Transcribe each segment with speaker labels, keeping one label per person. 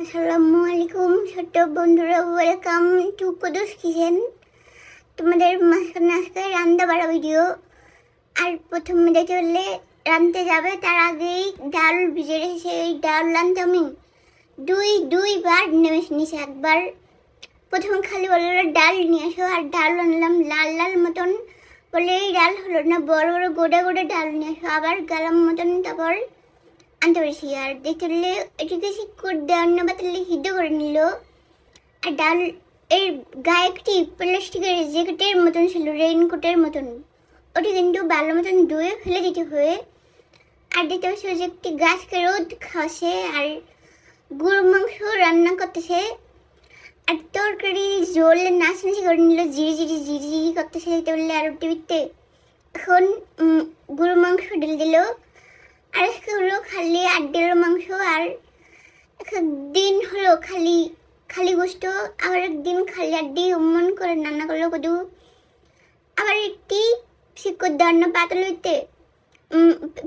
Speaker 1: আসসালামু আলাইকুম ছোট্ট বন্ধুরা, ওয়েলকাম টু কুদুস কিচেন। তোমাদের মাঝখানে আজকে রান্না বাড়া ভিডিও। আর প্রথমে দেখতে হলে রাঁধতে যাবে তার আগেই ডাল ভিজে রেখেছে। এই ডাল রাঁধতে আমি দুইবার নেমে নিয়েছি। একবার প্রথমে খালি বললো ডাল নিয়ে আসো, আর ডাল আনলাম লাল লাল মতন, বলে এই ডাল হলো না, বড় বড় গোটা গোটা ডাল নিয়ে আসো। আবার গালাম মতন, তারপর আনতে পেরেছি। আর দেখতে হলে এটিকে শিক্ষর দেওয়ান্ন পাতালে সিদ্ধ করে নিল। আর ডাল এর গায়ে একটি প্লাস্টিকের জ্যাকেটের মতন ছিল, রেইনকোটের মতন, ওটি কিন্তু ভালো মতন ধুয়ে ফেলে দিতে হবে। আর দেখতে পাচ্ছি যে একটি গাছকে রোদ খাওয়াছে, আর গরুর মাংস রান্না করতেছে। আর তরকারি জল নাচানাচি করে নিল, জিরি করতেছে দেখতে বললে। আর টিভিতে এখন গরুর মাংস ঢেলে দিল। আর আজকে হলো খালি 8 মাংস। আর একদিন হলো খালি গোস্ত, আবার একদিন খালি আড্ডি মন করে রান্না করলো কদু। আবার একটি শিকড় দান্না পাতল হইতে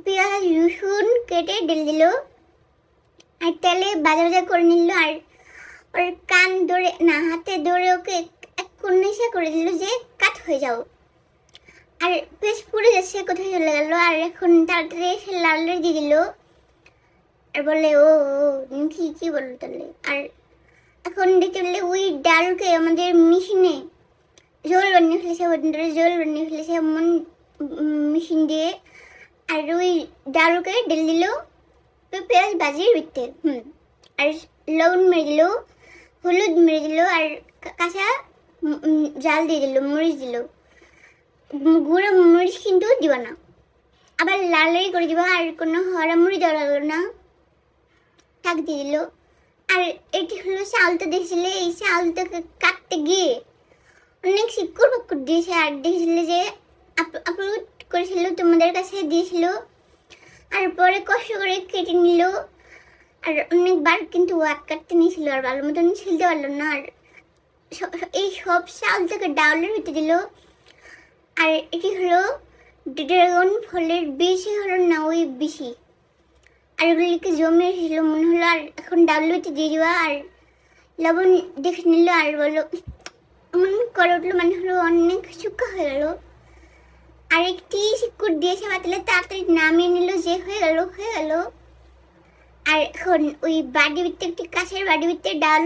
Speaker 1: পেঁয়াজ রসুন কেটে ঢেলে দিল, আর তেলে ভাজা করে নিল। আর ওর কান ধরে না হাতে ধরে ওকে এক কন্যাশা করে দিল যে কাট হয়ে যাও। আর বেশ পুড়ে যাচ্ছে, কোথায় চলে গেল। আর এখন তাড়াতাড়ি এসে লাল দিয়ে দিল, আর বলে ও কি বললো তাহলে। আর এখন দেখতে পেলে ওই ডালকে আমাদের মেশিনে জল বানিয়ে ফেলেছে, জল বানিয়ে ফেলেছে এমন মেশিন দিয়ে। আর ওই ডালকে ঢেলে দিল পেঁয়াজ ভাজির ভিতরে। আর লবণ মেরে দিল, হলুদ মেরে দিল, আর কাঁচা জাল দিয়ে দিল, মরিচ দিল। গুঁড়ো মরিচ কিন্তু দিবা না, আবার লালাই করে দিবা। আর কোনো হরা মরিচ দেওয়া লাগলো না, টাক দিয়ে দিল। আর এটি হলো চাউলটা দেখছিলে, এই চাউলটাকে কাটতে গিয়ে অনেক শিকড় ফক্কর দিয়েছে। আর দেখছিলে যে আপলোড করেছিল, তোমাদের কাছে দিয়েছিল। আর পরে কষ্ট করে কেটে নিল। আর অনেকবার কিন্তু ওয়াট কাটতে নিয়েছিল, আর ভালো মতন ছিলতে পারলো না। আর এই সব চাউলটাকে ডাউলের ভিতরে দিল। আর এটি হলো ড্রাগন ফলের বেশি হলো না, ওই বেশি। আর এগুলিকে জমে এসেছিল মনে হলো। আর এখন ডাউল ভিতরে দিয়ে দিবা। আর লবণ দেখে নিল, আর বললো এমন করে উঠলো, মানে হলো অনেক শুকা হয়ে গেল। আর একটি শিকড় দিয়েছে পাতলে, তাড়াতাড়ি নামিয়ে নিল, যে হয়ে গেল। আর এখন ওই বাড়ি ভিতরে একটি কাঁচের বাড়ি ভিতরে ডাল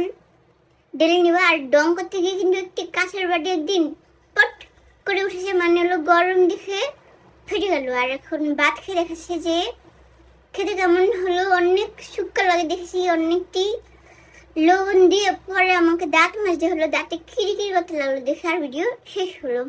Speaker 1: ঢেলে নিবা। আর ডং করতে গিয়ে কিন্তু একটি কাঁচের বাড়ি একদিন পট করে উঠেছে, মানে হলো গরম দেখে ফেটে গেল। আর এখন ভাত খেয়ে দেখাচ্ছে যে খেতে কেমন হলো, অনেক শুক্কা লাগে দেখেছি, অনেকটি লবণ দিয়ে। পরে আমাকে দাঁত মাজতে হলো, দাঁতে খিরিখিরি করতে লাগলো দেখে। আর ভিডিও শেষ হলো।